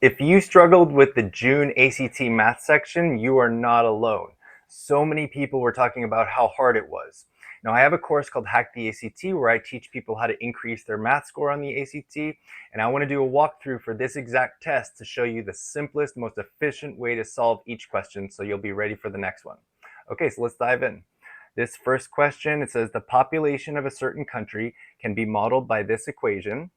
If you struggled with the June ACT math section, you are not alone. So many people were talking about how hard it was. Now, I have a course called Hack the ACT where I teach people how to increase their math score on the ACT, and I want to do a walkthrough for this exact test to show you the simplest, most efficient way to solve each question so you'll be ready for the next one. Okay, so let's dive in. This first question, it says the population of a certain country can be modeled by this equation,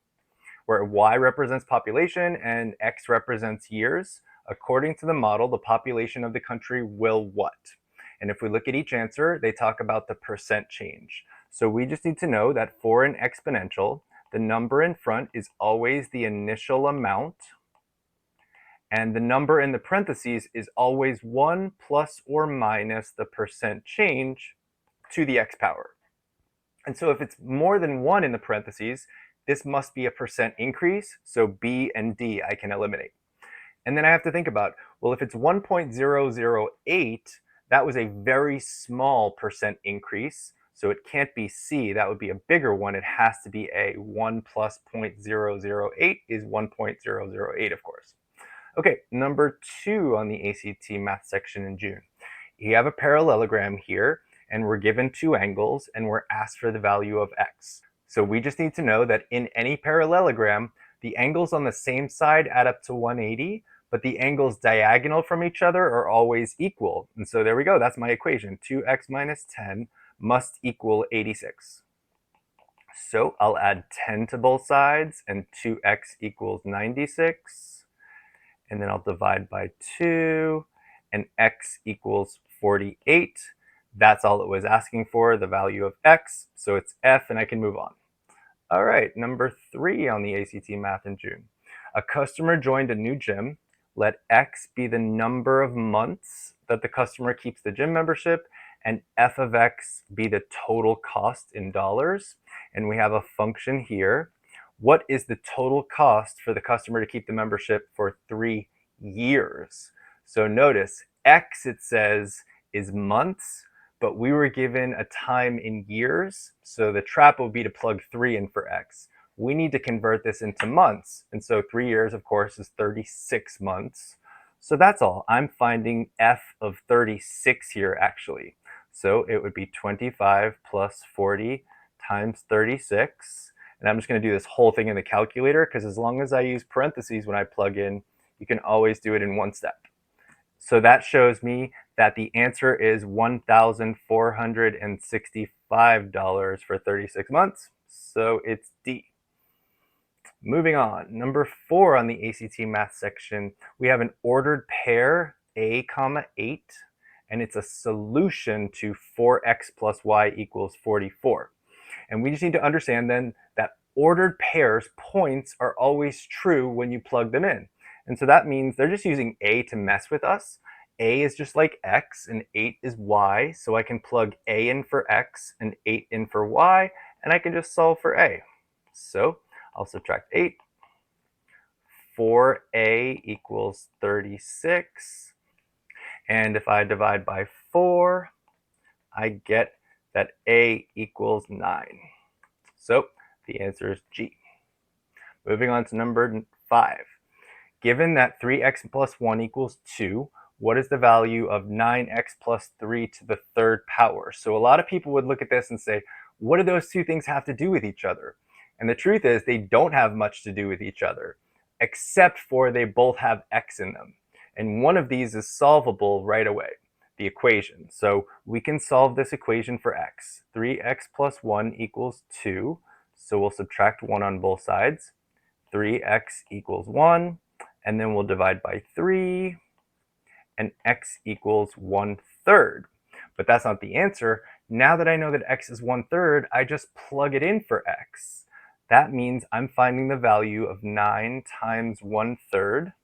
where y represents population and x represents years. According to the model, the population of the country will what? And if we look at each answer, they talk about the percent change. So we just need to know that for an exponential, the number in front is always the initial amount, and the number in the parentheses is always 1 plus or minus the percent change to the x power. And so if it's more than 1 in the parentheses, this must be a percent increase, so B and D I can eliminate. And then I have to think about, well, if it's 1.008, that was a very small percent increase, so it can't be C, that would be a bigger one, it has to be A. 1 plus 0.008 is 1.008, of course. Okay, number 2 on the ACT math section in June. You have a parallelogram here, and we're given two angles, and we're asked for the value of x. So we just need to know that in any parallelogram, the angles on the same side add up to 180, but the angles diagonal from each other are always equal. And so there we go, that's my equation. 2x minus 10 must equal 86. So I'll add 10 to both sides, and 2x equals 96. And then I'll divide by 2, and x equals 48. That's all it was asking for, the value of x, so it's F, and I can move on. All right, number 3 on the ACT Math in June. A customer joined a new gym. Let x be the number of months that the customer keeps the gym membership, and f of x be the total cost in dollars. And we have a function here. What is the total cost for the customer to keep the membership for 3 years? So notice, x, it says, is months, but we were given a time in years, so the trap will be to plug 3 in for x. We need to convert this into months, and so 3 years, of course, is 36 months. So that's all. I'm finding f of 36 here, actually. So it would be 25 plus 40 times 36. And I'm just going to do this whole thing in the calculator, because as long as I use parentheses when I plug in, you can always do it in one step. So that shows me that the answer is $1,465 for 36 months. So it's D. Moving on, number 4 on the ACT math section, we have an ordered pair, a comma 8, and it's a solution to 4x plus y equals 44. And we just need to understand then that ordered pairs points are always true when you plug them in. And so that means they're just using a to mess with us. A is just like x and 8 is y, so I can plug a in for x and 8 in for y, and I can just solve for a. So I'll subtract 8. 4a equals 36. And if I divide by 4, I get that a equals 9. So the answer is G. Moving on to number 5. Given that 3x plus 1 equals 2, what is the value of 9x plus 3 to the third power? So a lot of people would look at this and say, what do those two things have to do with each other? And the truth is they don't have much to do with each other, except for they both have x in them. And one of these is solvable right away, the equation. So we can solve this equation for x. 3x plus 1 equals 2. So we'll subtract 1 on both sides. 3x equals 1. And then we'll divide by 3. And x equals 1/3. But that's not the answer. Now that I know that x is 1/3, I just plug it in for x. That means I'm finding the value of 9 times 1/3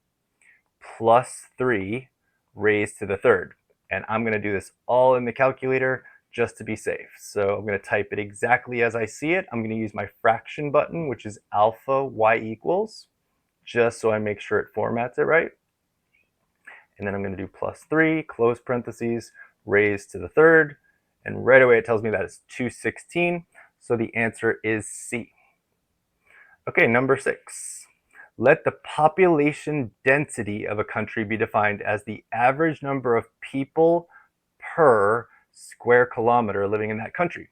plus 3 raised to the third. And I'm going to do this all in the calculator just to be safe. So I'm going to type it exactly as I see it. I'm going to use my fraction button, which is alpha y equals, just so I make sure it formats it right. And then I'm going to do plus 3, close parentheses, raised to the third. And right away it tells me that it's 216. So the answer is C. Okay, number 6. Let the population density of a country be defined as the average number of people per square kilometer living in that country.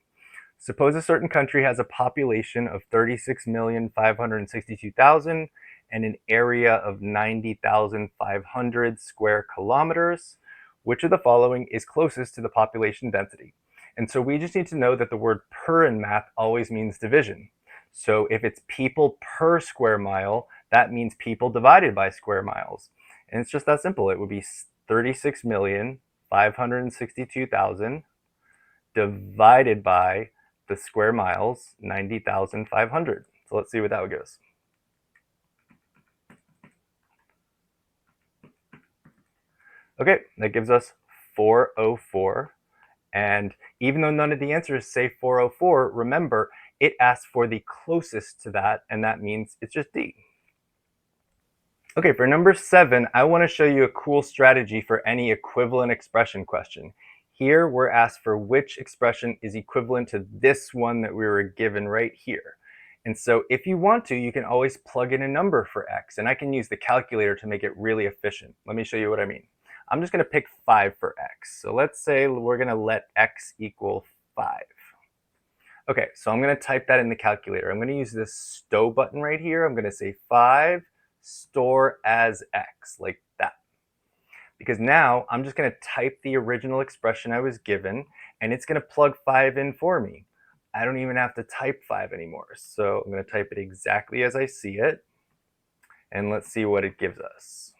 Suppose a certain country has a population of 36,562,000 and an area of 90,500 square kilometers. Which of the following is closest to the population density? And so we just need to know that the word per in math always means division. So if it's people per square mile, that means people divided by square miles. And it's just that simple. It would be 36,562,000 divided by the square miles, 90,500. So let's see what that would give us. Okay, that gives us 404. And even though none of the answers say 404, remember, it asks for the closest to that, and that means it's just D. Okay, for number 7, I want to show you a cool strategy for any equivalent expression question. Here, we're asked for which expression is equivalent to this one that we were given right here. And so if you want to, you can always plug in a number for x, and I can use the calculator to make it really efficient. Let me show you what I mean. I'm just going to pick 5 for x. So let's say we're going to let x equal 5. Okay, so I'm going to type that in the calculator. I'm going to use this stow button right here. I'm going to say 5 store as x, like that. Because now I'm just going to type the original expression I was given, and it's going to plug 5 in for me. I don't even have to type 5 anymore. So I'm going to type it exactly as I see it, and let's see what it gives us.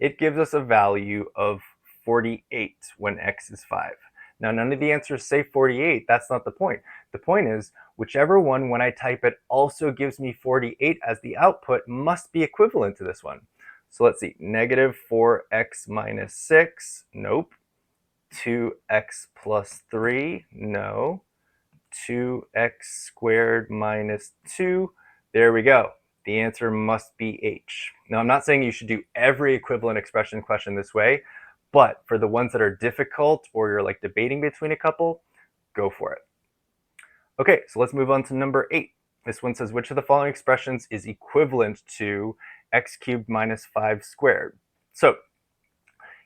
It gives us a value of 48 when x is 5. Now, none of the answers say 48. That's not the point. The point is, whichever one, when I type it, also gives me 48 as the output must be equivalent to this one. So let's see. Negative 4x minus 6. Nope. 2x plus 3. No. 2x squared minus 2. There we go. The answer must be H. Now, I'm not saying you should do every equivalent expression question this way, but for the ones that are difficult or you're like debating between a couple, go for it. Okay, so let's move on to number 8. This one says, which of the following expressions is equivalent to x cubed minus 5 squared? So,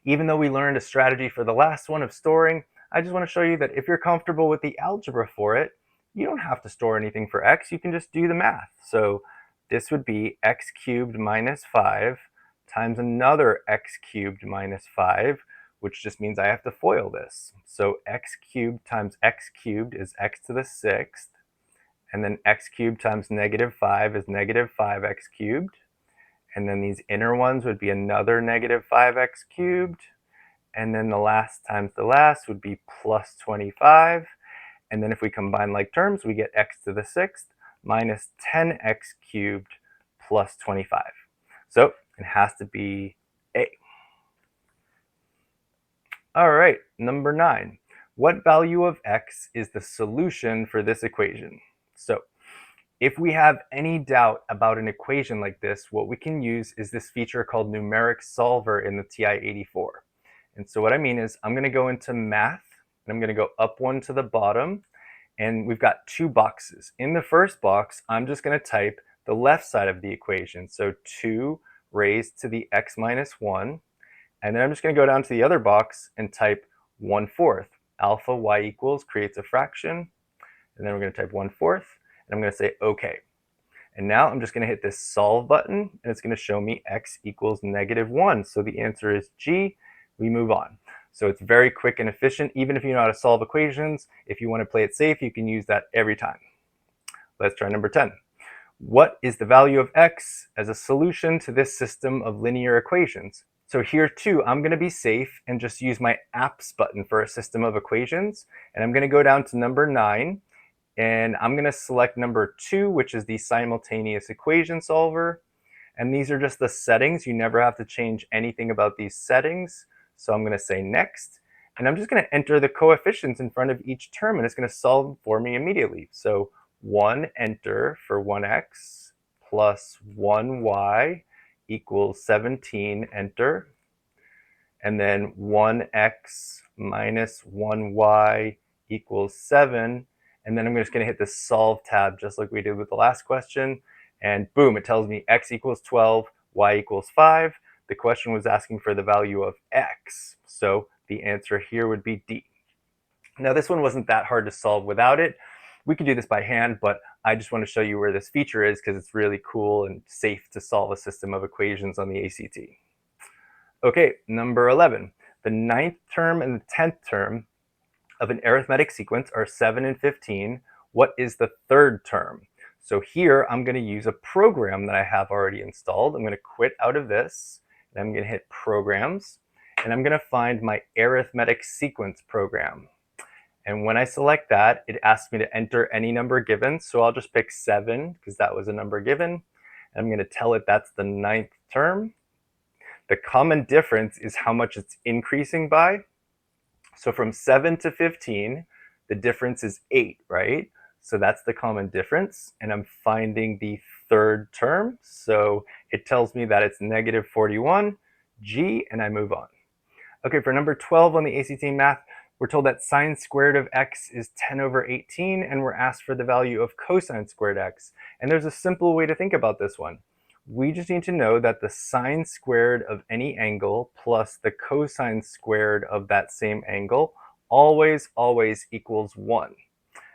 even though we learned a strategy for the last one of storing, I just want to show you that if you're comfortable with the algebra for it, you don't have to store anything for x. You can just do the math. So this would be x cubed minus 5 times another x cubed minus 5, which just means I have to FOIL this. So x cubed times x cubed is x to the 6th, and then x cubed times negative 5 is negative 5x cubed. And then these inner ones would be another negative 5x cubed. And then the last times the last would be plus 25. And then if we combine like terms, we get x to the 6th minus 10x cubed plus 25. So it has to be A. All right, number 9. What value of x is the solution for this equation? So if we have any doubt about an equation like this, what we can use is this feature called numeric solver in the TI-84. And so what I mean is I'm going to go into math, and I'm going to go up one to the bottom, and we've got 2 boxes. In the first box, I'm just going to type the left side of the equation, so 2 raised to the x minus 1, and then I'm just going to go down to the other box and type 1/4. Alpha y equals creates a fraction, and then we're going to type 1/4, and I'm going to say OK. And now I'm just going to hit this solve button, and it's going to show me x equals -1. So the answer is G. We move on. So it's very quick and efficient. Even if you know how to solve equations, if you want to play it safe, you can use that every time. Let's try number 10. What is the value of x as a solution to this system of linear equations? So here too, I'm going to be safe and just use my apps button for a system of equations. And I'm going to go down to number 9. And I'm going to select number 2, which is the simultaneous equation solver. And these are just the settings. You never have to change anything about these settings. So I'm going to say next. And I'm just going to enter the coefficients in front of each term, and it's going to solve for me immediately. So 1 enter for 1x plus 1y equals 17 enter. And then 1x minus 1y equals 7. And then I'm just going to hit the solve tab just like we did with the last question. And boom, it tells me x equals 12, y equals 5. The question was asking for the value of x, so the answer here would be D. Now this one wasn't that hard to solve without it. We could do this by hand, but I just want to show you where this feature is because it's really cool and safe to solve a system of equations on the ACT. Okay, number 11. The 9th term and the 10th term of an arithmetic sequence are 7 and 15. What is the 3rd term? So here I'm going to use a program that I have already installed. I'm going to quit out of this, and I'm going to hit Programs, and I'm going to find my arithmetic sequence program. And when I select that, it asks me to enter any number given. So I'll just pick 7 because that was a number given. And I'm going to tell it that's the 9th term. The common difference is how much it's increasing by. So from 7 to 15, the difference is 8, right? So that's the common difference. And I'm finding the 3rd term. So it tells me that it's negative 41, G, and I move on. Okay, for number 12 on the ACT math, we're told that sine squared of x is 10 over 18, and we're asked for the value of cosine squared x. And there's a simple way to think about this one. We just need to know that the sine squared of any angle plus the cosine squared of that same angle always equals 1.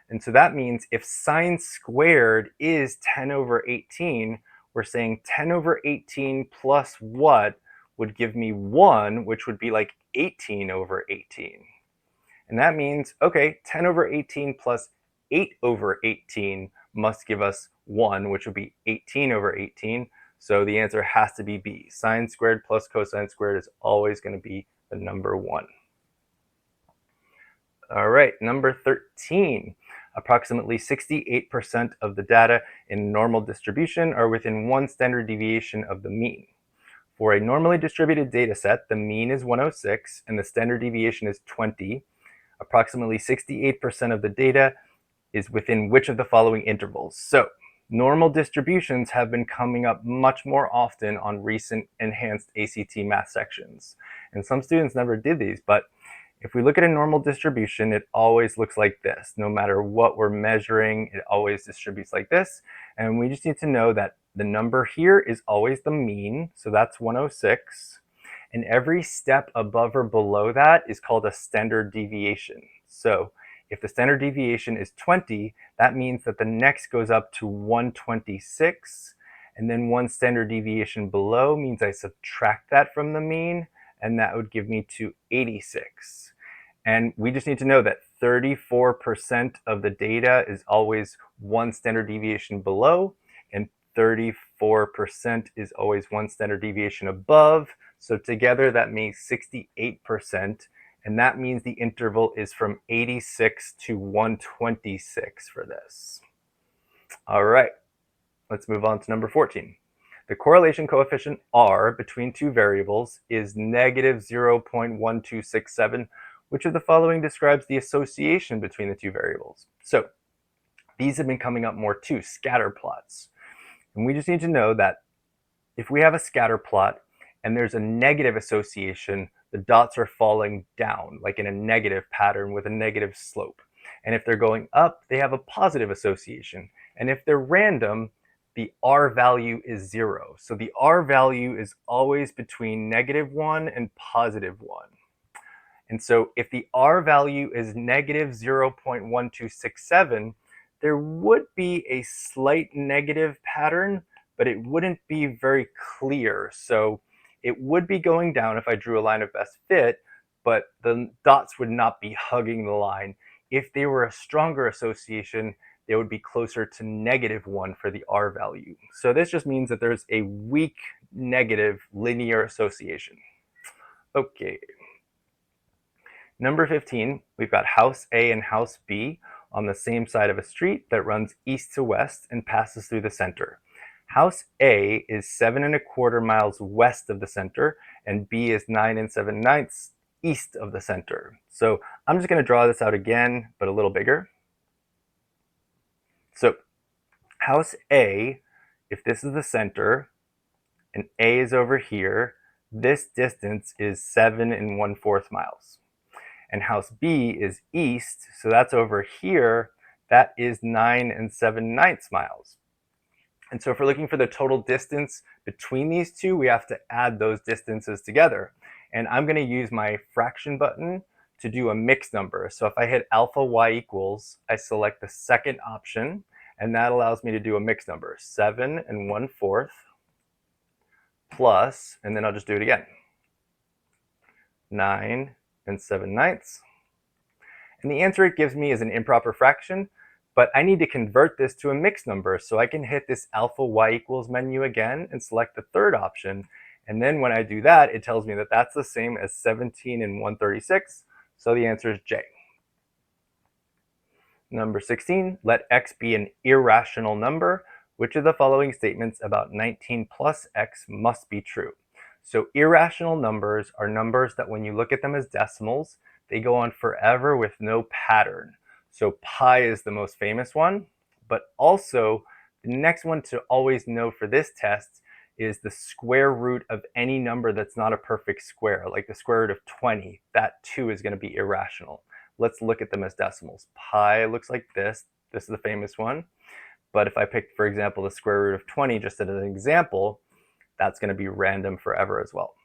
And so that means if sine squared is 10 over 18, we're saying 10 over 18 plus what would give me 1, which would be like 18 over 18. And that means, okay, 10 over 18 plus 8 over 18 must give us 1, which would be 18 over 18. So the answer has to be B. Sine squared plus cosine squared is always going to be the number 1. All right, number 13. Approximately 68% of the data in normal distribution are within 1 standard deviation of the mean. For a normally distributed data set, the mean is 106 and the standard deviation is 20. Approximately 68% of the data is within which of the following intervals? So normal distributions have been coming up much more often on recent enhanced ACT math sections. And some students never did these, but if we look at a normal distribution, it always looks like this. No matter what we're measuring, it always distributes like this. And we just need to know that the number here is always the mean, so that's 106. And every step above or below that is called a standard deviation. So if the standard deviation is 20, that means that the next goes up to 126. And then 1 standard deviation below means I subtract that from the mean, and that would give me to 86. And we just need to know that 34% of the data is always 1 standard deviation below, and 34% is always 1 standard deviation above. So together that means 68%, and that means the interval is from 86 to 126 for this. All right, let's move on to number 14. The correlation coefficient R between two variables is negative 0.1267. Which of the following describes the association between the two variables? So these have been coming up more too, scatter plots. And we just need to know that if we have a scatter plot and there's a negative association, the dots are falling down, like in a negative pattern with a negative slope. And if they're going up, they have a positive association. And if they're random, the R value is 0. So the R value is always between -1 and +1. And so if the R value is negative 0.1267, there would be a slight negative pattern, but it wouldn't be very clear. So it would be going down if I drew a line of best fit, but the dots would not be hugging the line. If they were a stronger association, they would be closer to -1 for the R value. So this just means that there's a weak negative linear association. Okay. Number 15, we've got house A and house B on the same side of a street that runs east to west and passes through the center. House A is 7¼ miles west of the center, and B is 9 7/9 east of the center. So I'm just going to draw this out again, but a little bigger. So house A, if this is the center, and A is over here, this distance is 7 1/4 miles. And house B is east, so that's over here. That is 9 7/9 miles. And so if we're looking for the total distance between these two, we have to add those distances together. And I'm going to use my fraction button to do a mixed number. So if I hit alpha y equals, I select the second option, and that allows me to do a mixed number, 7 1/4 plus, and then I'll just do it again, 9 7/9. And the answer it gives me is an improper fraction, but I need to convert this to a mixed number. So I can hit this alpha y equals menu again and select the third option. And then when I do that, it tells me that that's the same as 17 1/36. So the answer is J. Number 16, let x be an irrational number. Which of the following statements about 19 plus x must be true? So irrational numbers are numbers that when you look at them as decimals, they go on forever with no pattern. So pi is the most famous one, but also the next one to always know for this test is the square root of any number that's not a perfect square, like the square root of 20. That too is going to be irrational. Let's look at them as decimals. Pi looks like this. This is the famous one. But if I pick, for example, the square root of 20 just as an example, that's going to be random forever as well.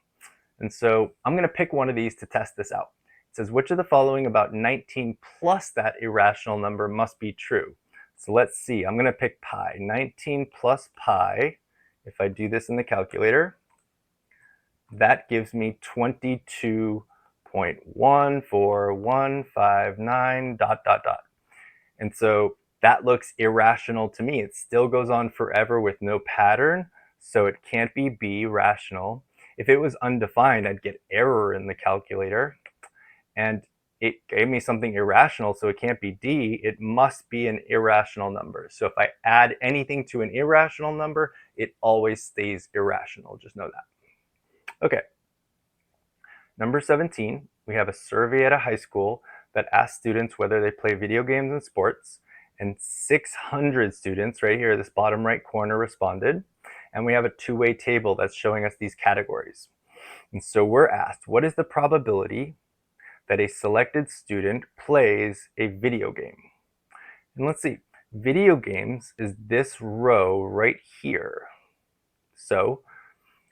And so I'm going to pick one of these to test this out. It says, which of the following about 19 plus that irrational number must be true? So let's see. I'm going to pick pi. 19 plus pi. If I do this in the calculator, that gives me 22.14159 ... And so that looks irrational to me. It still goes on forever with no pattern, so it can't be B, rational. If it was undefined, I'd get error in the calculator, and it gave me something irrational, so it can't be D. It must be an irrational number. So if I add anything to an irrational number, it always stays irrational. Just know that. Okay. Number 17, we have a survey at a high school that asks students whether they play video games and sports, and 600 students right here, this bottom right corner, responded. And we have a two-way table that's showing us these categories. And so we're asked, what is the probability that a selected student plays a video game? And let's see, video games is this row right here. So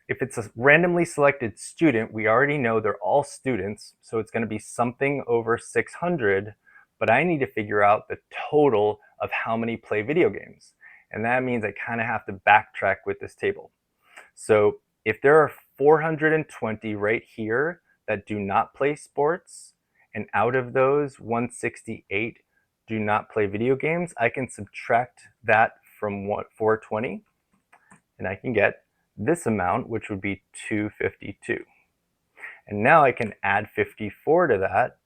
if it's a randomly selected student, we already know they're all students, so it's going to be something over 600, but I need to figure out the total of how many play video games. And that means I kind of have to backtrack with this table. So if there are 420 right here that do not play sports, and out of those 168 do not play video games, I can subtract that from 420, and I can get this amount, which would be 252. And now I can add 54 to that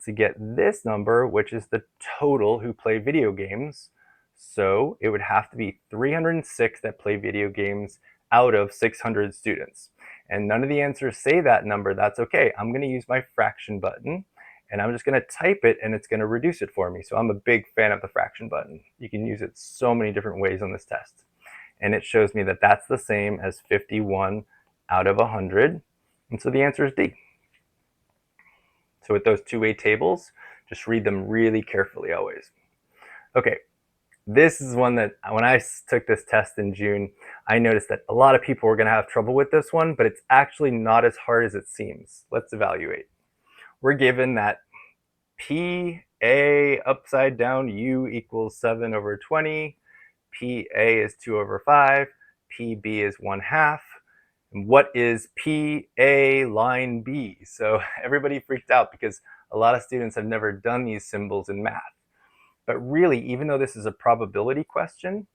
to get this number, which is the total who play video games. So it would have to be 306 that play video games out of 600 students. And none of the answers say that number. That's okay. I'm going to use my fraction button, and I'm just going to type it, and it's going to reduce it for me. So I'm a big fan of the fraction button. You can use it so many different ways on this test. And it shows me that that's the same as 51 out of 100. And so the answer is D. So with those two-way tables, just read them really carefully always. Okay, this is one that when I took this test in June, I noticed that a lot of people were going to have trouble with this one, but it's actually not as hard as it seems. Let's evaluate. We're given that PA upside down U equals 7 over 20. PA is 2 over 5, PB is 1/2. And what is PA line B? So everybody freaked out because a lot of students have never done these symbols in math. But really, even though this is a probability question,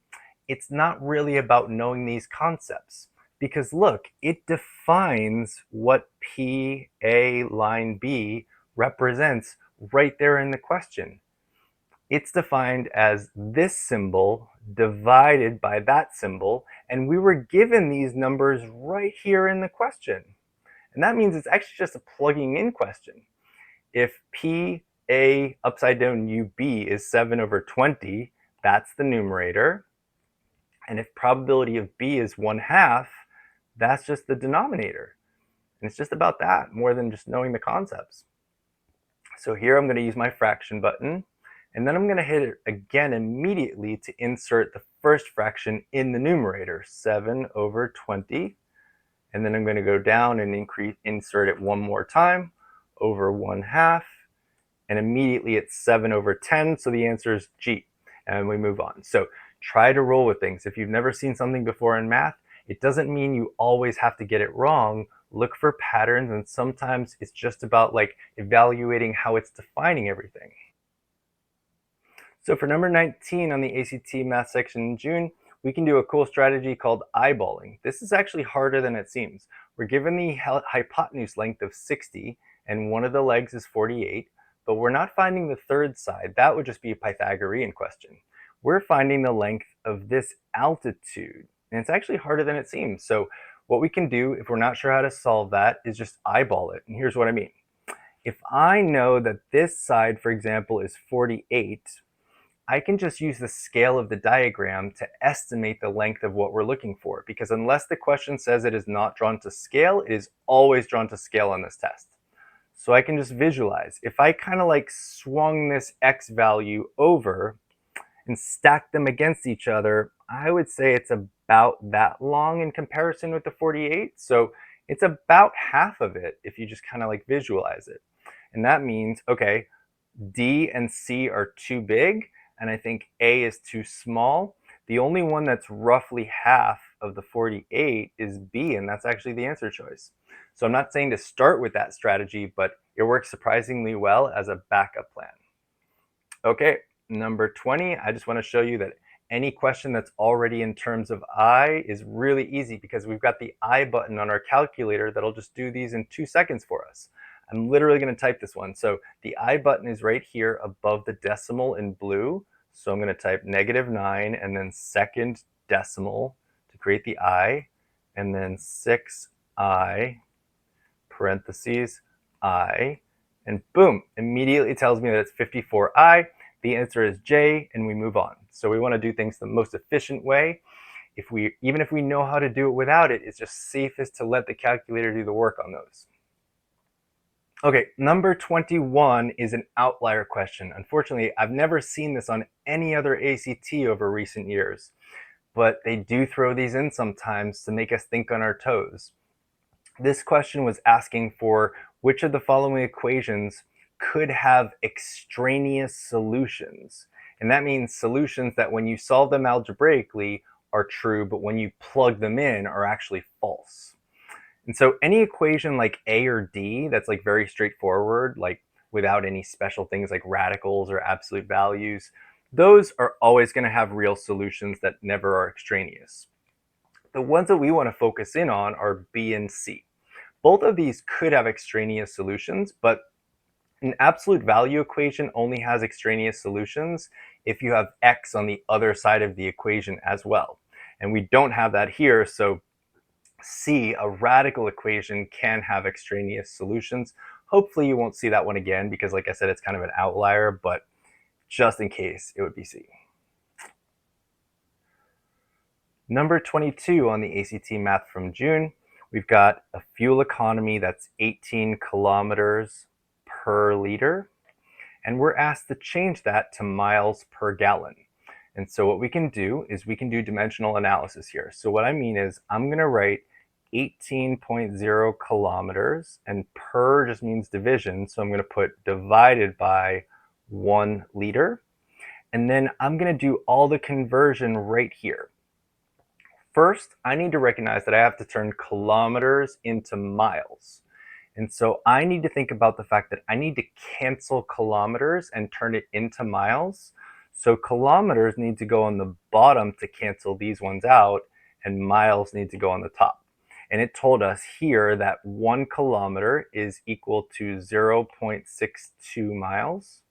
it's not really about knowing these concepts. Because look, it defines what PA line B represents right there in the question. It's defined as this symbol divided by that symbol, and we were given these numbers right here in the question. And that means it's actually just a plugging in question. If PA upside down UB is 7 over 20, that's the numerator. And if probability of B is 1/2, that's just the denominator. And it's just about that, more than just knowing the concepts. So here I'm going to use my fraction button. And then I'm going to hit it again immediately to insert the first fraction in the numerator, 7 over 20. And then I'm going to go down and insert it one more time, over 1/2. And immediately it's 7 over 10, so the answer is G. And we move on. So try to roll with things. If you've never seen something before in math, it doesn't mean you always have to get it wrong. Look for patterns, and sometimes it's just about like evaluating how it's defining everything. So for number 19 on the ACT math section in June, we can do a cool strategy called eyeballing. This is actually harder than it seems. We're given the hypotenuse length of 60, and one of the legs is 48, but we're not finding the third side. That would just be a Pythagorean question. We're finding the length of this altitude, and it's actually harder than it seems. So what we can do, if we're not sure how to solve that, is just eyeball it. And here's what I mean. If I know that this side, for example, is 48, I can just use the scale of the diagram to estimate the length of what we're looking for, because unless the question says it is not drawn to scale, it is always drawn to scale on this test. So I can just visualize. If I kind of like swung this x value over and stacked them against each other, I would say it's about that long in comparison with the 48. So it's about half of it if you just kind of like visualize it. And that means, okay, D and C are too big, and I think A is too small. The only one that's roughly half of the 48 is B, and that's actually the answer choice. So I'm not saying to start with that strategy, but it works surprisingly well as a backup plan. Okay, number 20, I just want to show you that any question that's already in terms of I is really easy because we've got the I button on our calculator that'll just do these in 2 seconds for us. I'm literally going to type this one. So the I button is right here above the decimal in blue. So I'm going to type -9 and then second decimal to create the I, and then 6I parentheses I, and boom, immediately tells me that it's 54I. The answer is J, and we move on. So we want to do things the most efficient way. Even if we know how to do it without it, it's just safest to let the calculator do the work on those. Okay, number 21 is an outlier question. Unfortunately, I've never seen this on any other ACT over recent years, but they do throw these in sometimes to make us think on our toes. This question was asking for which of the following equations could have extraneous solutions. And that means solutions that when you solve them algebraically are true, but when you plug them in are actually false. And so any equation like A or D that's like very straightforward, like without any special things like radicals or absolute values, those are always going to have real solutions that never are extraneous. The ones that we want to focus in on are B and C. Both of these could have extraneous solutions, but an absolute value equation only has extraneous solutions if you have x on the other side of the equation as well. And we don't have that here, so C, a radical equation, can have extraneous solutions. Hopefully you won't see that one again because, like I said, it's kind of an outlier, but just in case, it would be C. Number 22 on the ACT math from June, we've got a fuel economy that's 18 kilometers per liter, and we're asked to change that to miles per gallon. And so what we can do is we can do dimensional analysis here. So what I mean is I'm going to write 18.0 kilometers, and per just means division, so I'm going to put divided by 1 liter. And then I'm going to do all the conversion right here. First, I need to recognize that I have to turn kilometers into miles. And so I need to think about the fact that I need to cancel kilometers and turn it into miles. So kilometers need to go on the bottom to cancel these ones out, and miles need to go on the top. And it told us here that 1 kilometer is equal to 0.62 miles.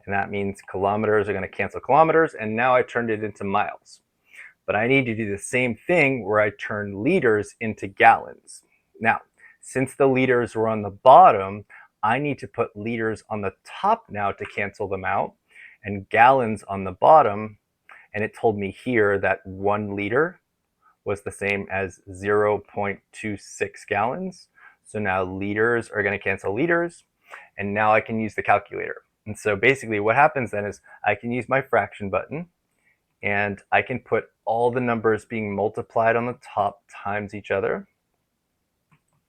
And that means kilometers are going to cancel kilometers, and now I turned it into miles. But I need to do the same thing where I turn liters into gallons. Now, since the liters were on the bottom, I need to put liters on the top now to cancel them out, and gallons on the bottom. And it told me here that 1 liter was the same as 0.26 gallons. So now liters are going to cancel liters, and now I can use the calculator. And so basically what happens then is I can use my fraction button, and I can put all the numbers being multiplied on the top times each other.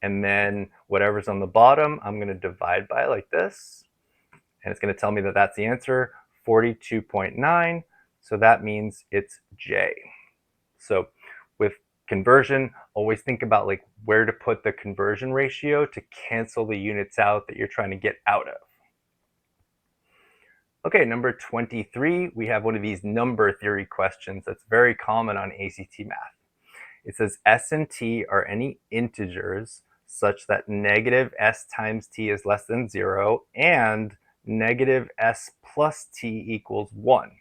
And then whatever's on the bottom, I'm going to divide by like this. And it's going to tell me that that's the answer, 42.9. So that means it's J. So with conversion, always think about like where to put the conversion ratio to cancel the units out that you're trying to get out of. Okay, number 23, we have one of these number theory questions that's very common on ACT math. It says S and T are any integers such that negative S times T is less than 0 and negative S plus T equals 1.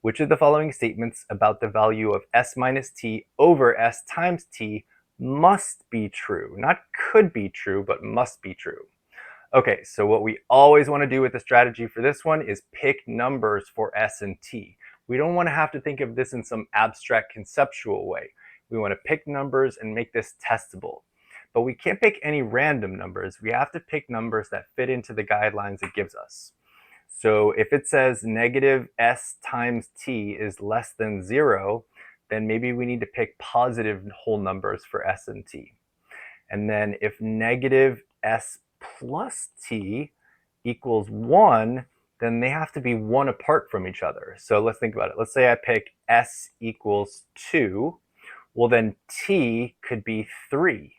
Which of the following statements about the value of S minus T over S times T must be true? Not could be true, but must be true. Okay, so what we always want to do with the strategy for this one is pick numbers for S and T. We don't want to have to think of this in some abstract conceptual way. We want to pick numbers and make this testable. But we can't pick any random numbers. We have to pick numbers that fit into the guidelines it gives us. So if it says negative S times T is less than 0, then maybe we need to pick positive whole numbers for S and T. And then if negative S plus T equals 1, then they have to be 1 apart from each other. So let's think about it. Let's say I pick S equals 2. Well, then T could be 3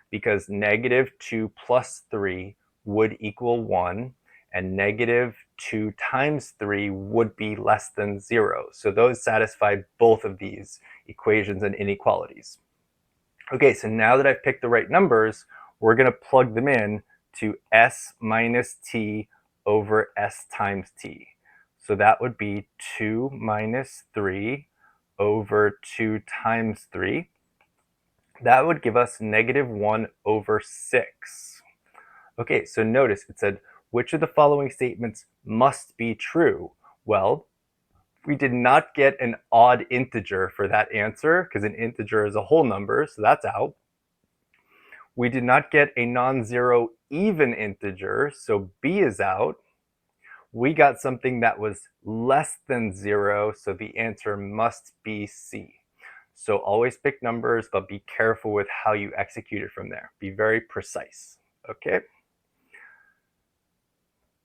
because negative 2 plus 3 would equal 1, and negative 2 times 3 would be less than 0. So those satisfy both of these equations and inequalities. Okay, so now that I've picked the right numbers, we're going to plug them in to S minus T over S times T. So that would be 2 minus 3 over 2 times 3. That would give us negative 1 over 6. Okay, so notice it said, which of the following statements must be true? Well, we did not get an odd integer for that answer because an integer is a whole number, so that's out. We did not get a non-zero even integer, so B is out. We got something that was less than 0, so the answer must be C. So always pick numbers, but be careful with how you execute it from there. Be very precise, okay?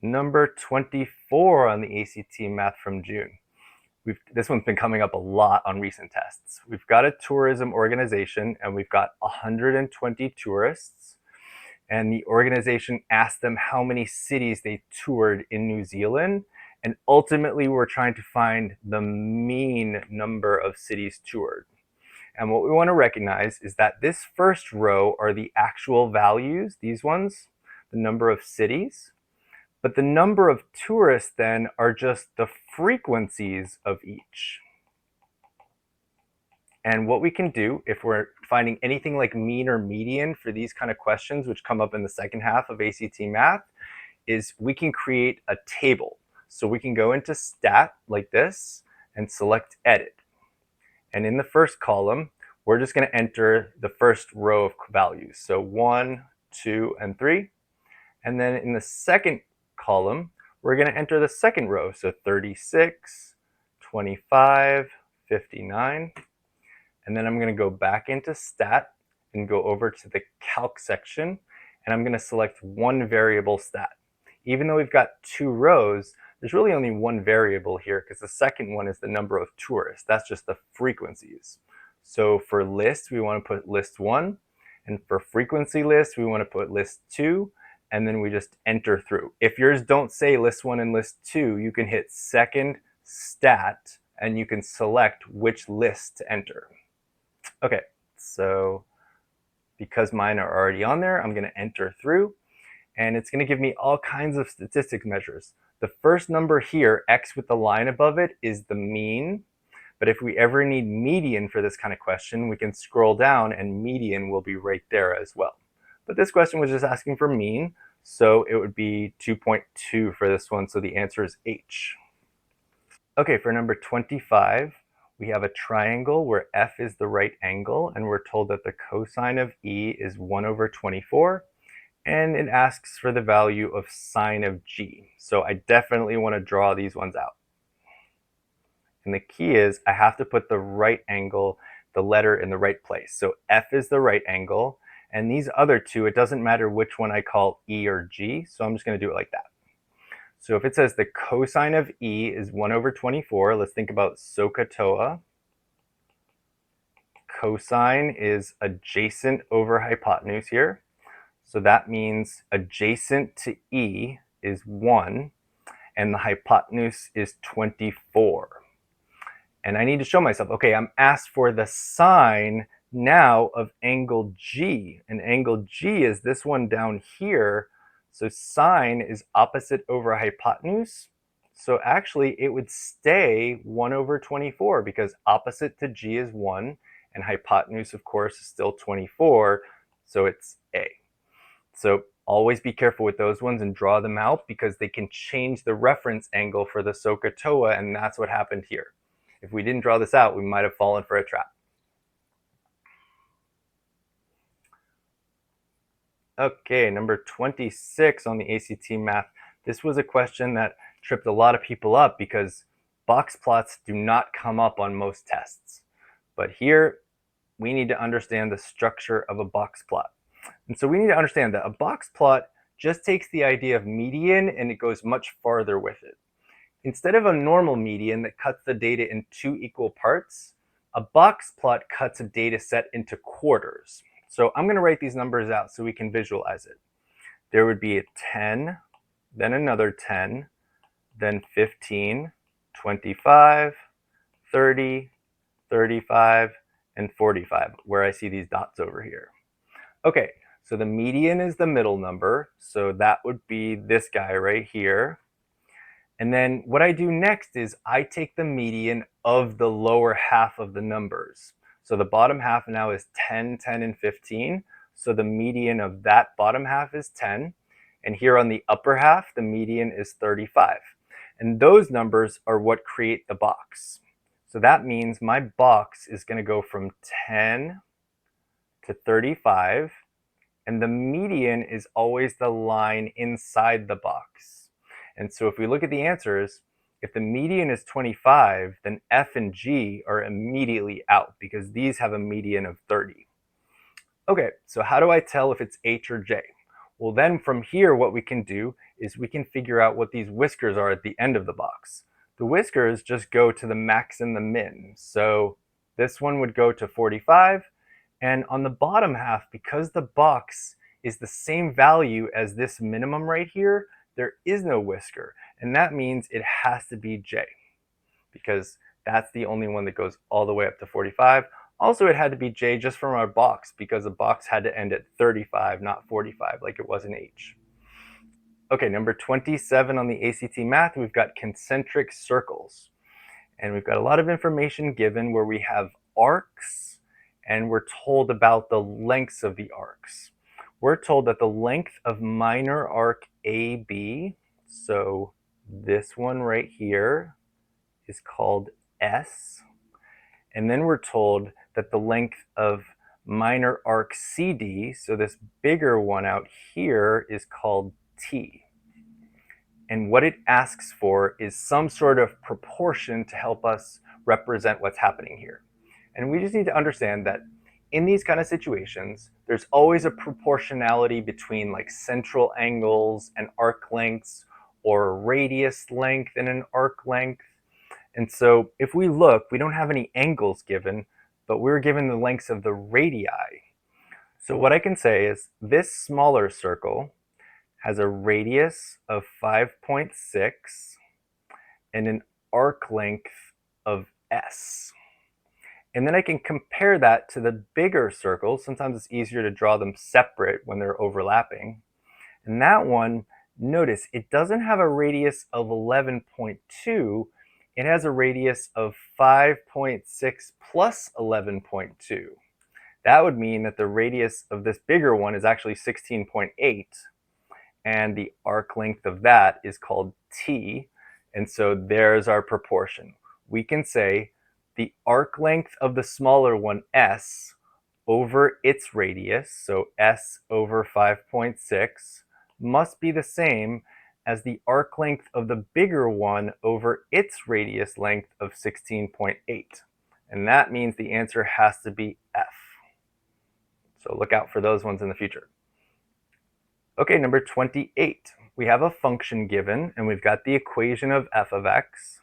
Number 24 on the ACT math from June. This one's been coming up a lot on recent tests. We've got a tourism organization and we've got 120 tourists, and the organization asked them how many cities they toured in New Zealand, and ultimately we're trying to find the mean number of cities toured. And what we want to recognize is that this first row are the actual values, these ones, the number of cities. But the number of tourists then are just the frequencies of each. And what we can do if we're finding anything like mean or median for these kind of questions, which come up in the second half of ACT math, is we can create a table. So we can go into stat like this and select edit. And in the first column, we're just going to enter the first row of values. So 1, 2, and 3. And then in the second column, we're going to enter the second row. So 36, 25, 59. And then I'm going to go back into stat and go over to the calc section. And I'm going to select one variable stat. Even though we've got 2 rows, there's really only one variable here because the second one is the number of tourists. That's just the frequencies. So for list, we want to put list 1. And for frequency list, we want to put list 2. And then we just enter through. If yours don't say list 1 and list 2, you can hit second stat and you can select which list to enter. Okay, so because mine are already on there, I'm going to enter through, and it's going to give me all kinds of statistics measures. The first number here, X with the line above it, is the mean. But if we ever need median for this kind of question, we can scroll down and median will be right there as well. But this question was just asking for mean, so it would be 2.2 for this one, so the answer is H. Okay, for number 25, we have a triangle where F is the right angle, and we're told that the cosine of E is 1 over 24, and it asks for the value of sine of G. So I definitely want to draw these ones out. And the key is I have to put the right angle, the letter in the right place. So F is the right angle. And these other two, it doesn't matter which one I call E or G. So I'm just going to do it like that. So if it says the cosine of E is 1 over 24, let's think about SOHCAHTOA. Cosine is adjacent over hypotenuse here. So that means adjacent to E is 1, and the hypotenuse is 24. And I need to show myself, okay, I'm asked for the sine now of angle G. And angle G is this one down here. So sine is opposite over hypotenuse. So actually it would stay 1 over 24 because opposite to G is 1 and hypotenuse of course is still 24. So it's A. So always be careful with those ones and draw them out because they can change the reference angle for the SOHCAHTOA, and that's what happened here. If we didn't draw this out, we might have fallen for a trap. Okay, number 26 on the ACT math. This was a question that tripped a lot of people up because box plots do not come up on most tests. But here, we need to understand the structure of a box plot. And so we need to understand that a box plot just takes the idea of median and it goes much farther with it. Instead of a normal median that cuts the data in 2 equal parts, a box plot cuts a data set into quarters. So I'm going to write these numbers out so we can visualize it. There would be a 10, then another 10, then 15, 25, 30, 35, and 45, where I see these dots over here. Okay, so the median is the middle number, so that would be this guy right here. And then what I do next is I take the median of the lower half of the numbers. So the bottom half now is 10, 10, and 15. So the median of that bottom half is 10. And here on the upper half, the median is 35. And those numbers are what create the box. So that means my box is going to go from 10 to 35. And the median is always the line inside the box. And so if we look at the answers, if the median is 25, then F and G are immediately out because these have a median of 30. Okay, so how do I tell if it's H or J? Well, then from here, what we can do is we can figure out what these whiskers are at the end of the box. The whiskers just go to the max and the min. So this one would go to 45. And on the bottom half, because the box is the same value as this minimum right here, there is no whisker. And that means it has to be J because that's the only one that goes all the way up to 45. Also, it had to be J just from our box because the box had to end at 35, not 45 like it was in H. Okay, number 27 on the ACT math, we've got concentric circles. And we've got a lot of information given where we have arcs and we're told about the lengths of the arcs. We're told that the length of minor arc AB, so this one right here, is called S. And then we're told that the length of minor arc CD, so this bigger one out here, is called T. And what it asks for is some sort of proportion to help us represent what's happening here. And we just need to understand that in these kind of situations, there's always a proportionality between like central angles and arc lengths or a radius length and an arc length. And so if we look, we don't have any angles given, but we're given the lengths of the radii. So what I can say is this smaller circle has a radius of 5.6 and an arc length of S. And then I can compare that to the bigger circles. Sometimes it's easier to draw them separate when they're overlapping. And that one, notice, it doesn't have a radius of 11.2. It has a radius of 5.6 plus 11.2. That would mean that the radius of this bigger one is actually 16.8. And the arc length of that is called T. And so there's our proportion. We can say the arc length of the smaller one, S, over its radius, so S over 5.6, must be the same as the arc length of the bigger one over its radius length of 16.8. And that means the answer has to be F. So look out for those ones in the future. Okay, number 28. We have a function given, and we've got the equation of f of x.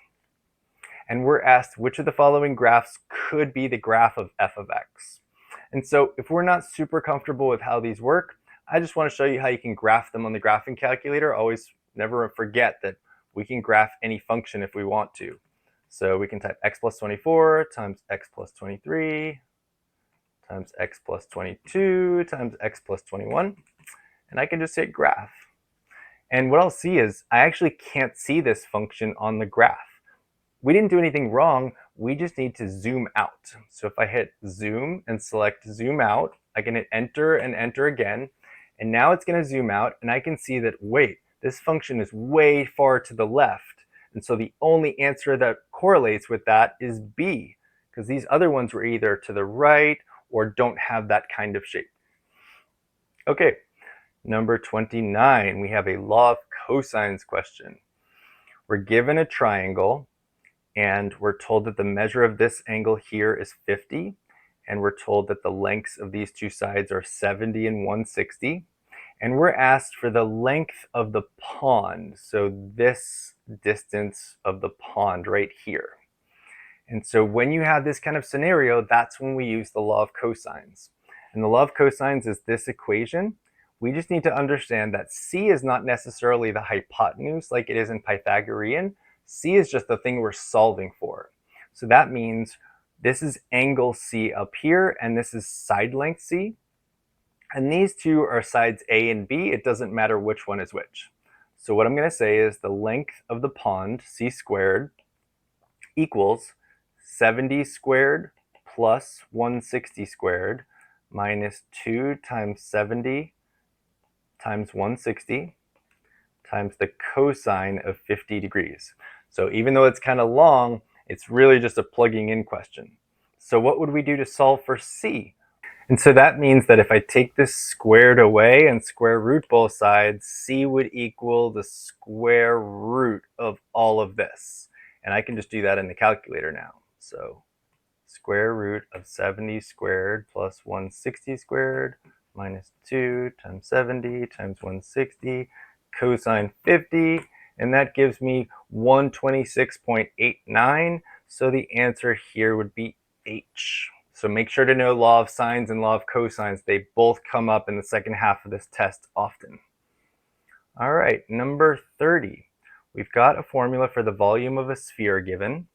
And we're asked which of the following graphs could be the graph of f of x. And so if we're not super comfortable with how these work, I just want to show you how you can graph them on the graphing calculator. Always never forget that we can graph any function if we want to. So we can type x plus 24 times x plus 23 times x plus 22 times x plus 21. And I can just hit graph. And what I'll see is I actually can't see this function on the graph. We didn't do anything wrong, we just need to zoom out. So if I hit zoom and select zoom out, I can hit enter and enter again, and now it's going to zoom out, and I can see that, wait, this function is way far to the left, and so the only answer that correlates with that is B, because these other ones were either to the right or don't have that kind of shape. Okay, number 29, we have a law of cosines question. We're given a triangle, and we're told that the measure of this angle here is 50, and we're told that the lengths of these two sides are 70 and 160, and we're asked for the length of the pond, so this distance of the pond right here. And so when you have this kind of scenario, that's when we use the law of cosines. And the law of cosines is this equation. We just need to understand that C is not necessarily the hypotenuse like it is in Pythagorean. C is just the thing we're solving for. So that means this is angle C up here, and this is side length C. And these two are sides A and B. It doesn't matter which one is which. So what I'm going to say is the length of the pond, C squared, equals 70 squared plus 160 squared minus 2 times 70 times 160 times the cosine of 50 degrees. So even though it's kind of long, it's really just a plugging in question. So what would we do to solve for C? And so that means that if I take this squared away and square root both sides, C would equal the square root of all of this. And I can just do that in the calculator now. So square root of 70 squared plus 160 squared minus 2 times 70 times 160 cosine 50, and that gives me 126.89. So the answer here would be H. So make sure to know law of sines and law of cosines. They both come up in the second half of this test often. All right, number 30. We've got a formula for the volume of a sphere given,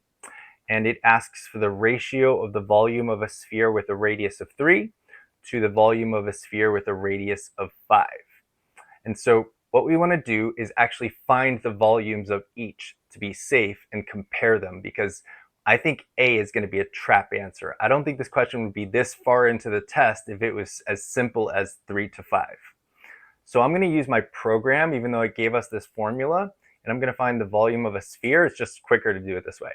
and it asks for the ratio of the volume of a sphere with a radius of 3 to the volume of a sphere with a radius of 5. And so what we want to do is actually find the volumes of each to be safe and compare them, because I think A is going to be a trap answer. I don't think this question would be this far into the test if it was as simple as 3 to 5. So I'm going to use my program, even though it gave us this formula, and I'm going to find the volume of a sphere. It's just quicker to do it this way.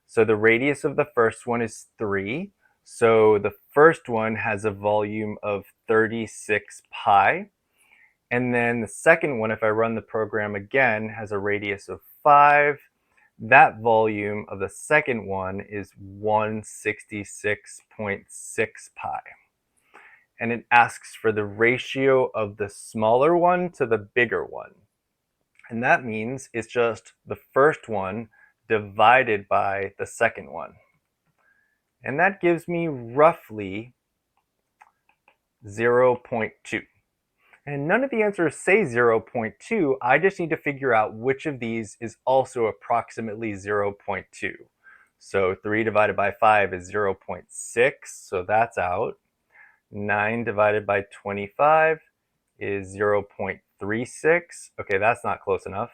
So the radius of the first one is 3. So the first one has a volume of 36 pi. And then the second one, if I run the program again, has a radius of 5. That volume of the second one is 166.6 pi. And it asks for the ratio of the smaller one to the bigger one. And that means it's just the first one divided by the second one. And that gives me roughly 0.2. And none of the answers say 0.2. I just need to figure out which of these is also approximately 0.2. So 3 divided by 5 is 0.6, so that's out. 9 divided by 25 is 0.36. Okay, that's not close enough.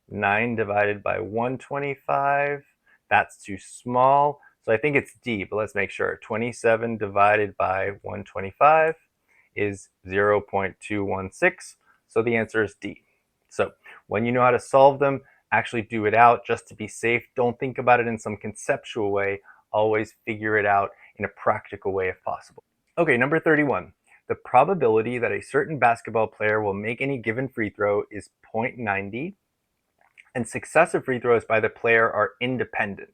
9 divided by 125, that's too small. So I think it's D, but let's make sure. 27 divided by 125 is 0.216. So the answer is D. So when you know how to solve them, actually do it out just to be safe. Don't think about it in some conceptual way. Always figure it out in a practical way if possible. Okay, number 31. The probability that a certain basketball player will make any given free throw is 0.90. and successive free throws by the player are independent.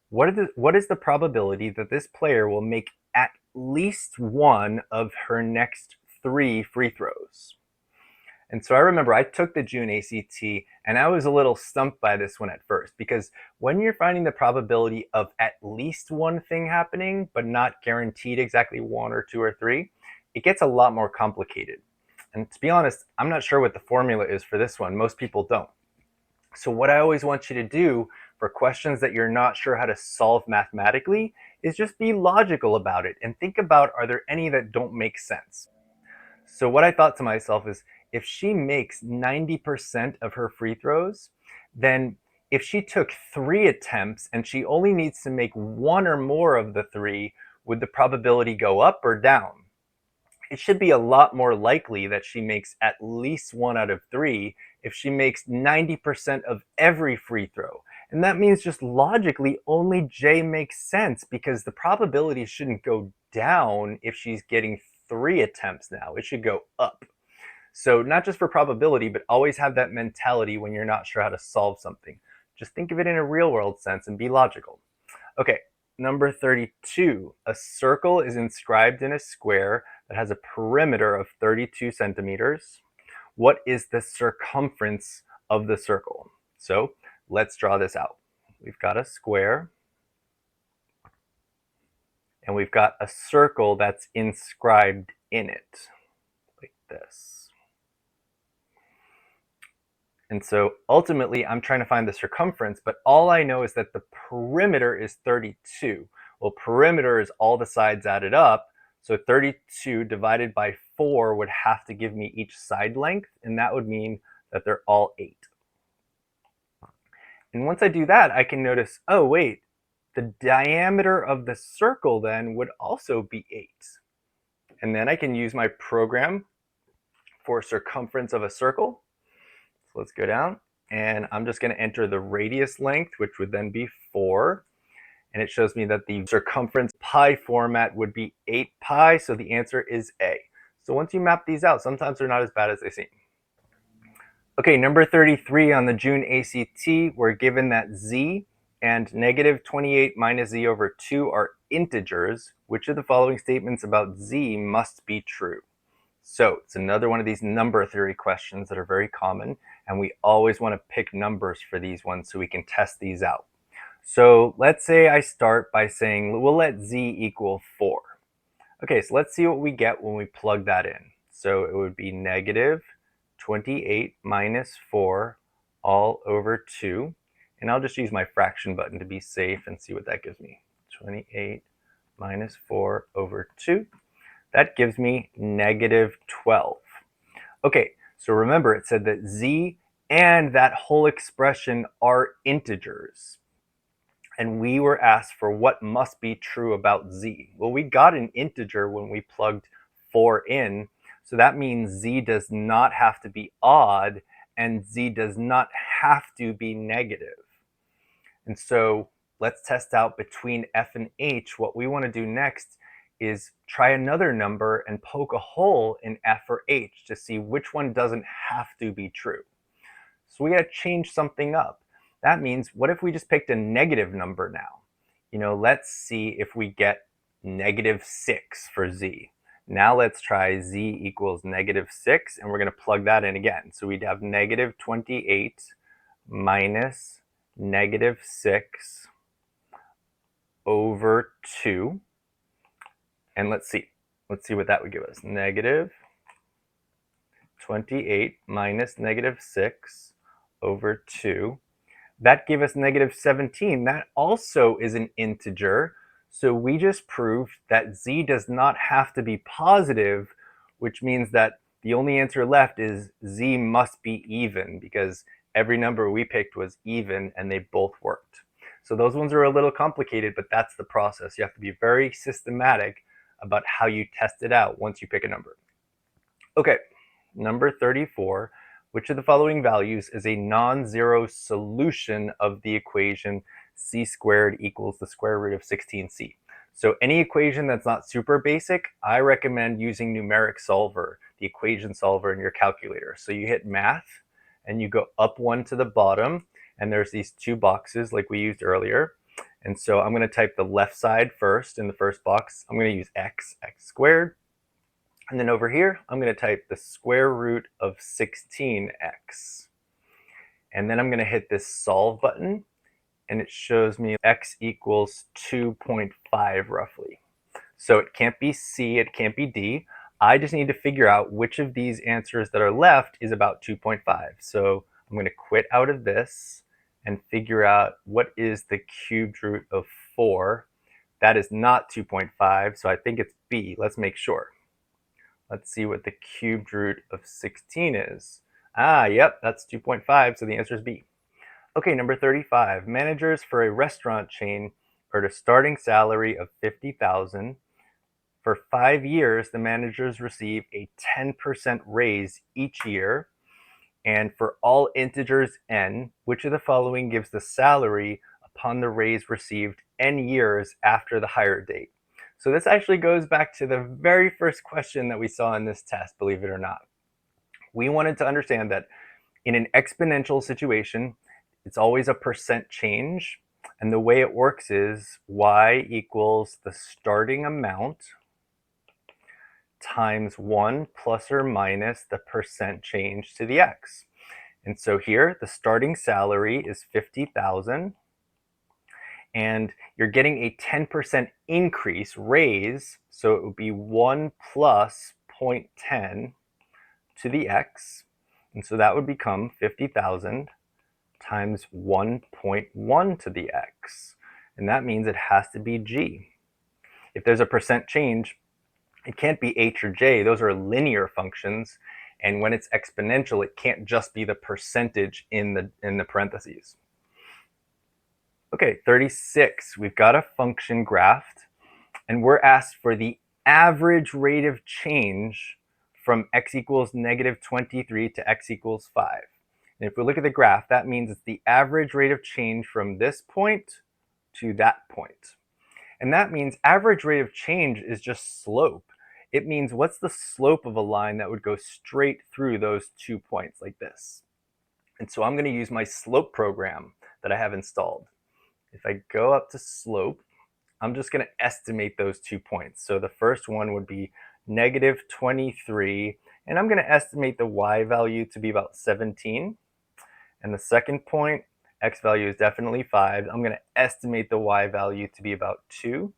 What is the probability that this player will make at least one of her next 3 free throws? And so I remember I took the June ACT and I was a little stumped by this one at first, because when you're finding the probability of at least one thing happening, but not guaranteed exactly 1 or 2 or 3, it gets a lot more complicated. And to be honest, I'm not sure what the formula is for this one. Most people don't. So what I always want you to do for questions that you're not sure how to solve mathematically is just be logical about it and think about, are there any that don't make sense? So what I thought to myself is, if she makes 90% of her free throws, then if she took 3 attempts and she only needs to make 1 or more of the 3, would the probability go up or down? It should be a lot more likely that she makes at least 1 out of 3 if she makes 90% of every free throw. And that means just logically only J makes sense, because the probability shouldn't go down if she's getting 3 attempts now. It should go up. So not just for probability, but always have that mentality when you're not sure how to solve something. Just think of it in a real world sense and be logical. Okay, number 32. A circle is inscribed in a square that has a perimeter of 32 centimeters. What is the circumference of the circle? So let's draw this out. We've got a square, and we've got a circle that's inscribed in it, like this. And so ultimately, I'm trying to find the circumference, but all I know is that the perimeter is 32. Well, perimeter is all the sides added up, so 32 divided by 4 would have to give me each side length, and that would mean that they're all 8. And once I do that, I can notice, oh wait, the diameter of the circle then would also be 8. And then I can use my program for circumference of a circle. So let's go down, and I'm just going to enter the radius length, which would then be 4. And it shows me that the circumference pi format would be 8 pi, so the answer is A. So once you map these out, sometimes they're not as bad as they seem. Okay, number 33 on the June ACT, we're given that z and negative 28 minus z over 2 are integers. Which of the following statements about z must be true? So it's another one of these number theory questions that are very common, and we always want to pick numbers for these ones so we can test these out. So let's say I start by saying we'll let z equal 4. Okay, so let's see what we get when we plug that in. So it would be negative 28 minus 4 all over 2. And I'll just use my fraction button to be safe and see what that gives me. 28 minus 4 over 2. That gives me negative 12. Okay, so remember it said that z and that whole expression are integers. And we were asked for what must be true about z. Well, we got an integer when we plugged 4 in, so that means z does not have to be odd and z does not have to be negative. And so let's test out between f and h. What we want to do next is try another number and poke a hole in f or h to see which one doesn't have to be true. So we got to change something up. That means, what if we just picked a negative number now? Let's see if we get negative 6 for z. Now let's try z equals negative 6, and we're going to plug that in again. So we'd have negative 28 minus negative 6 over 2. And let's see what that would give us. Negative 28 minus negative 6 over 2. That gave us negative 17. That also is an integer. So we just proved that z does not have to be positive, which means that the only answer left is z must be even, because every number we picked was even and they both worked. So those ones are a little complicated, but that's the process. You have to be very systematic about how you test it out once you pick a number. Okay, number 34. Which of the following values is a non-zero solution of the equation c squared equals the square root of 16c? So any equation that's not super basic, I recommend using numeric solver, the equation solver in your calculator. So you hit math, and you go up one to the bottom, and there's these two boxes like we used earlier. And so I'm going to type the left side first in the first box. I'm going to use x squared. And then over here, I'm going to type the square root of 16x. And then I'm going to hit this solve button, and it shows me x equals 2.5 roughly. So it can't be C, it can't be D. I just need to figure out which of these answers that are left is about 2.5. So I'm going to quit out of this and figure out what is the cubed root of 4. That is not 2.5, so I think it's B. Let's make sure. Let's see what the cubed root of 16 is. Yep, that's 2.5, so the answer is B. Okay, number 35. Managers for a restaurant chain earn a starting salary of $50,000. For 5 years, the managers receive a 10% raise each year. And for all integers n, which of the following gives the salary upon the raise received n years after the hire date? So this actually goes back to the very first question that we saw in this test, believe it or not. We wanted to understand that in an exponential situation, it's always a percent change. And the way it works is y equals the starting amount times 1 plus or minus the percent change to the x. And so here, the starting salary is 50,000, and you're getting a 10% increase, raise, so it would be 1 plus 0.10 to the x, and so that would become 50,000 times 1.1 to the x, and that means it has to be g. If there's a percent change, it can't be h or j. Those are linear functions, and when it's exponential, it can't just be the percentage in the parentheses. Okay, 36. We've got a function graphed, and we're asked for the average rate of change from x equals negative 23 to x equals 5. And if we look at the graph, that means it's the average rate of change from this point to that point. And that means average rate of change is just slope. It means what's the slope of a line that would go straight through those 2 points like this. And so I'm going to use my slope program that I have installed. If I go up to slope, I'm just going to estimate those 2 points. So the first one would be negative 23, and I'm going to estimate the y value to be about 17. And the second point, x value is definitely 5. I'm going to estimate the y value to be about 2.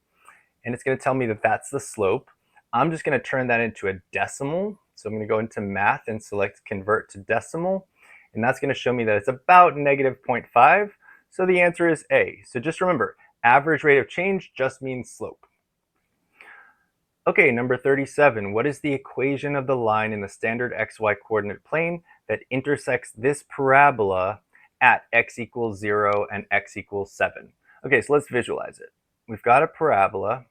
And it's going to tell me that that's the slope. I'm just going to turn that into a decimal. So I'm going to go into math and select convert to decimal. And that's going to show me that it's about negative 0.5. So the answer is A. So just remember, average rate of change just means slope. Okay, number 37. What is the equation of the line in the standard xy coordinate plane that intersects this parabola at x equals 0 and x equals 7? Okay, so let's visualize it. We've got a parabola,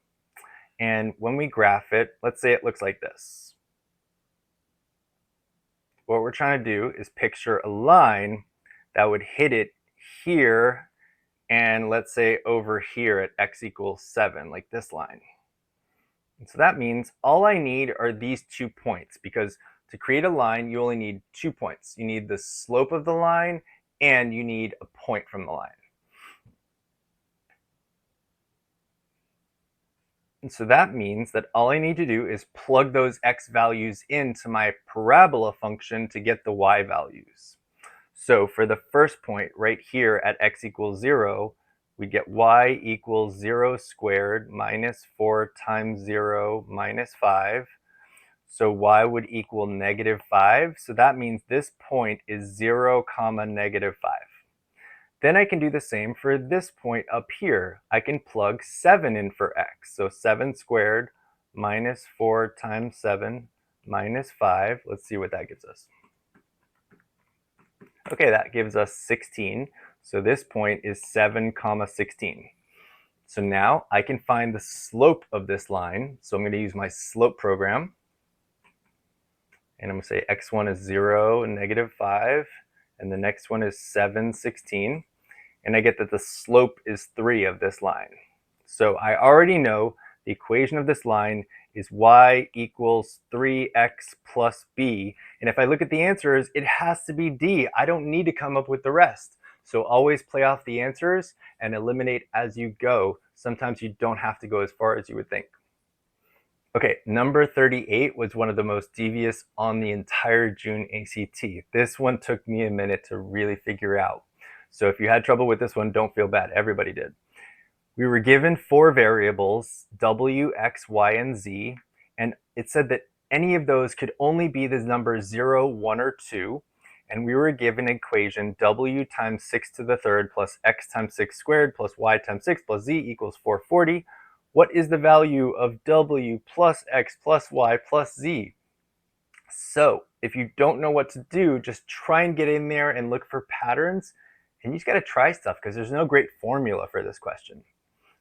and when we graph it, let's say it looks like this. What we're trying to do is picture a line that would hit it here and let's say over here at x equals 7, like this line. And so that means all I need are these 2 points, because to create a line, you only need 2 points. You need the slope of the line, and you need a point from the line. And so that means that all I need to do is plug those x values into my parabola function to get the y values. So for the first point right here at x equals 0, we get y equals 0 squared minus 4 times 0 minus 5. So y would equal negative 5. So that means this point is 0, negative 5. Then I can do the same for this point up here. I can plug 7 in for x. So 7 squared minus 4 times 7 minus 5. Let's see what that gives us. Okay, that gives us 16. So this point is 7, 16. So now I can find the slope of this line. So I'm going to use my slope program. And I'm going to say x1 is 0 and negative 5. And the next one is 7, 16. And I get that the slope is 3 of this line. So I already know the equation of this line is y equals 3x plus b. And if I look at the answers, it has to be D. I don't need to come up with the rest. So always play off the answers and eliminate as you go. Sometimes you don't have to go as far as you would think. Okay, number 38 was one of the most devious on the entire June ACT. This one took me a minute to really figure out. So if you had trouble with this one, don't feel bad. Everybody did. We were given 4 variables, w, x, y, and z, and it said that any of those could only be the numbers 0, 1, or 2, and we were given an equation w times 6 to the third plus x times 6 squared plus y times 6 plus z equals 440. What is the value of w plus x plus y plus z? So if you don't know what to do, just try and get in there and look for patterns, and you just got to try stuff because there's no great formula for this question.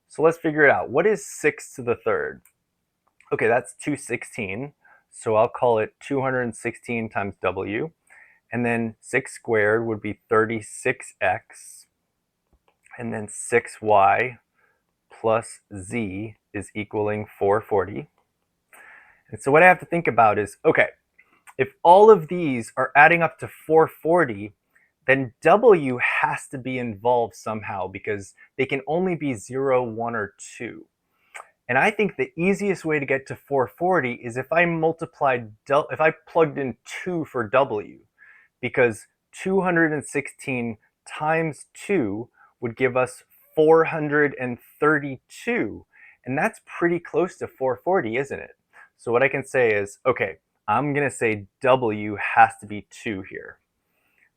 So let's figure it out. What is 6 to the third? Okay, that's 216. So I'll call it 216 times w. And then 6 squared would be 36x. And then 6y plus z is equaling 440. And so what I have to think about is, okay, if all of these are adding up to 440, then w has to be involved somehow because they can only be 0, 1, or 2. And I think the easiest way to get to 440 is if I plugged in 2 for w, because 216 times 2 would give us 432. And that's pretty close to 440, isn't it? So what I can say is, okay, I'm going to say w has to be 2 here.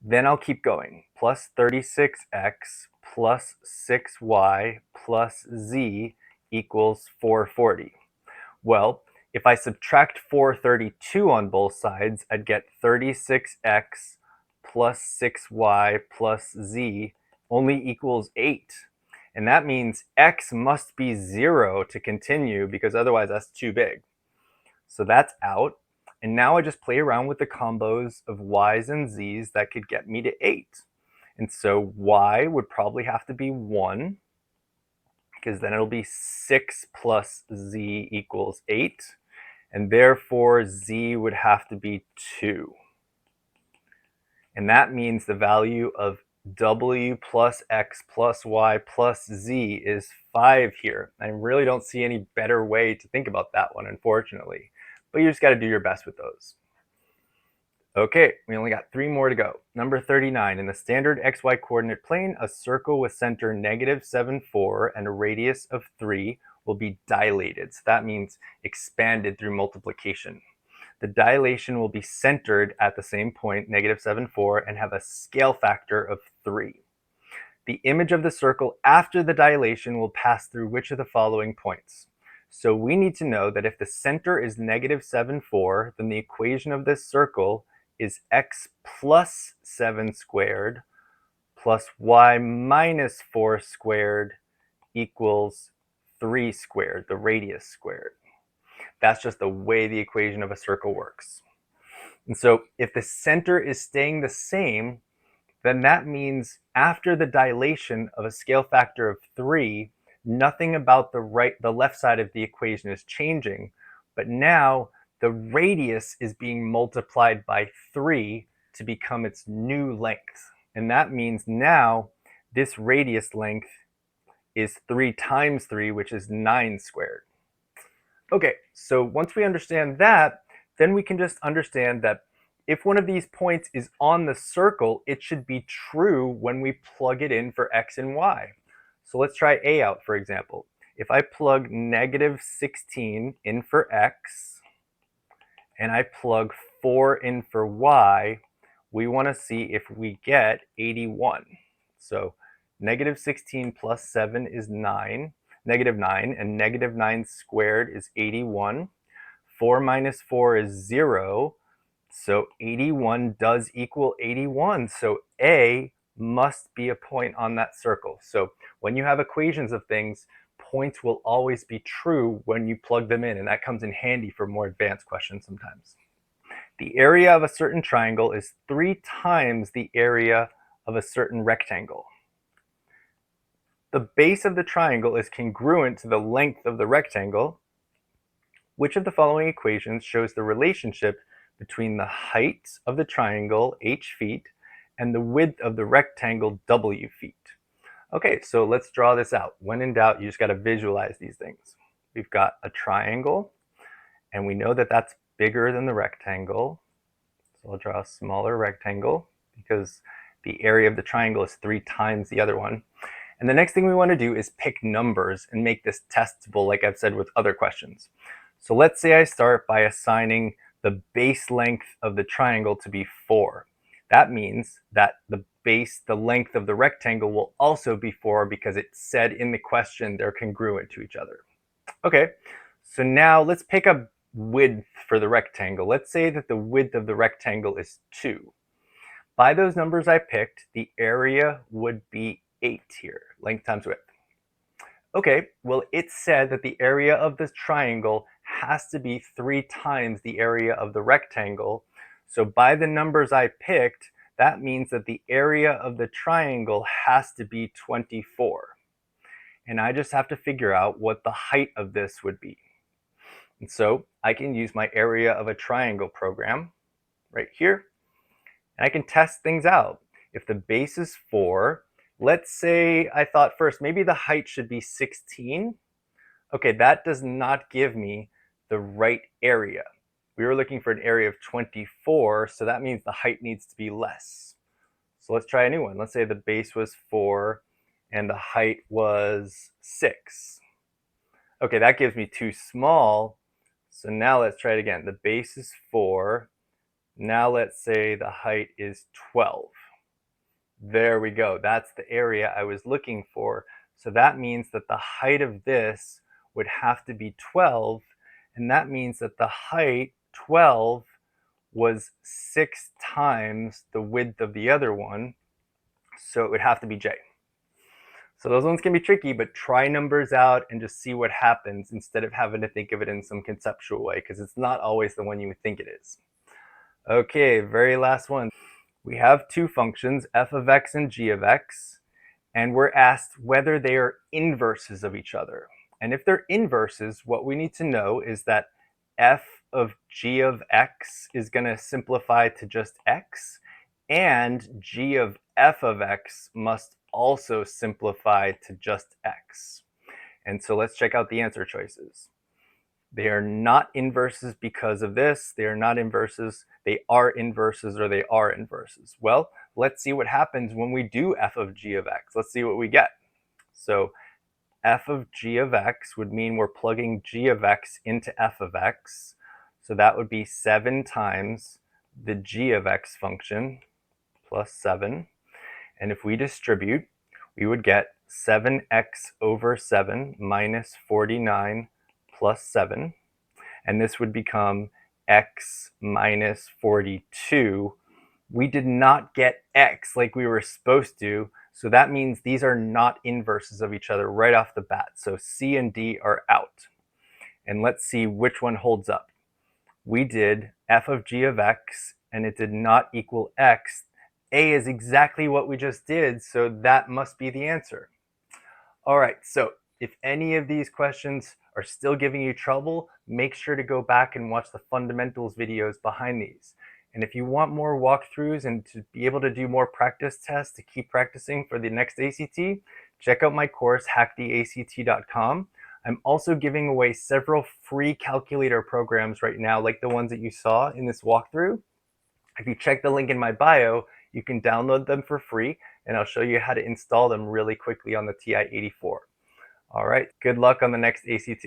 Then I'll keep going. Plus 36x plus 6y plus z equals 440. Well, if I subtract 432 on both sides, I'd get 36x plus 6y plus z only equals 8. And that means x must be 0 to continue because otherwise that's too big. So that's out. And now I just play around with the combos of y's and z's that could get me to 8. And so y would probably have to be 1, because then it'll be 6 plus z equals 8. And therefore z would have to be 2. And that means the value of w plus x plus y plus z is 5 here. I really don't see any better way to think about that one, unfortunately. But you just got to do your best with those. Okay, we only got 3 more to go. Number 39, in the standard xy coordinate plane, a circle with center -7, 4 and a radius of 3 will be dilated. So that means expanded through multiplication. The dilation will be centered at the same point, -7, 4, and have a scale factor of 3. The image of the circle after the dilation will pass through which of the following points? So we need to know that if the center is -7, 4, then the equation of this circle is x plus 7 squared plus y minus 4 squared equals 3 squared, the radius squared. That's just the way the equation of a circle works. And so if the center is staying the same, then that means after the dilation of a scale factor of 3, nothing about the left side of the equation is changing, but now the radius is being multiplied by 3 to become its new length. And that means now this radius length is 3 times 3, which is 9 squared. Okay, so once we understand that, then we can just understand that if one of these points is on the circle, it should be true when we plug it in for x and y. So let's try A out, for example. If I plug -16 in for x, and I plug 4 in for y, we want to see if we get 81. So -16 plus 7 is -9, and -9 squared is 81. 4 minus 4 is 0, so 81 does equal 81. So A must be a point on that circle. So when you have equations of things, points will always be true when you plug them in, and that comes in handy for more advanced questions sometimes. The area of a certain triangle is 3 times the area of a certain rectangle. The base of the triangle is congruent to the length of the rectangle, Which of the following equations shows the relationship between the height of the triangle, h feet, and the width of the rectangle, w feet? Okay, so let's draw this out. When in doubt, you just got to visualize these things. We've got a triangle, and we know that that's bigger than the rectangle. So I'll draw a smaller rectangle because the area of the triangle is 3 times the other one. And the next thing we want to do is pick numbers and make this testable, like I've said with other questions. So let's say I start by assigning the base length of the triangle to be 4. That means that the length of the rectangle will also be 4 because it said in the question they're congruent to each other. Okay, so now let's pick a width for the rectangle. Let's say that the width of the rectangle is 2. By those numbers I picked, the area would be 8 here, length times width. Okay, well, it said that the area of this triangle has to be 3 times the area of the rectangle. So by the numbers I picked, that means that the area of the triangle has to be 24. And I just have to figure out what the height of this would be. And so I can use my area of a triangle program right here, and I can test things out. If the base is 4, let's say I thought first maybe the height should be 16. Okay, that does not give me the right area. We were looking for an area of 24, so that means the height needs to be less. So let's try a new one. Let's say the base was 4 and the height was 6. Okay, that gives me too small. So now let's try it again. The base is 4. Now let's say the height is 12. There we go. That's the area I was looking for. So that means that the height of this would have to be 12. And that means that the height, 12, was 6 times the width of the other one. So it would have to be j. So those ones can be tricky, but try numbers out and just see what happens instead of having to think of it in some conceptual way, because it's not always the one you would think it is. Okay, very last one. We have two functions, f of x and g of x, and we're asked whether they are inverses of each other. And if they're inverses, what we need to know is that f of g of x is going to simplify to just x, and g of f of x must also simplify to just x. And so let's check out the answer choices. They are not inverses because of this. They are not inverses. They are inverses, or they are inverses. Well, let's see what happens when we do f of g of x. Let's see what we get. So f of g of x would mean we're plugging g of x into f of x. So that would be 7 times the g of x function plus 7. And if we distribute, we would get 7x over 7 minus 49 plus 7. And this would become x minus 42. We did not get x like we were supposed to, so that means these are not inverses of each other right off the bat. So C and D are out. And let's see which one holds up. We did f of g of x, and it did not equal x. A is exactly what we just did, so that must be the answer. All right, so if any of these questions are still giving you trouble, make sure to go back and watch the fundamentals videos behind these. And if you want more walkthroughs and to be able to do more practice tests to keep practicing for the next ACT, check out my course, hacktheact.com. I'm also giving away several free calculator programs right now, like the ones that you saw in this walkthrough. If you check the link in my bio, you can download them for free, and I'll show you how to install them really quickly on the TI-84. All right, good luck on the next ACT.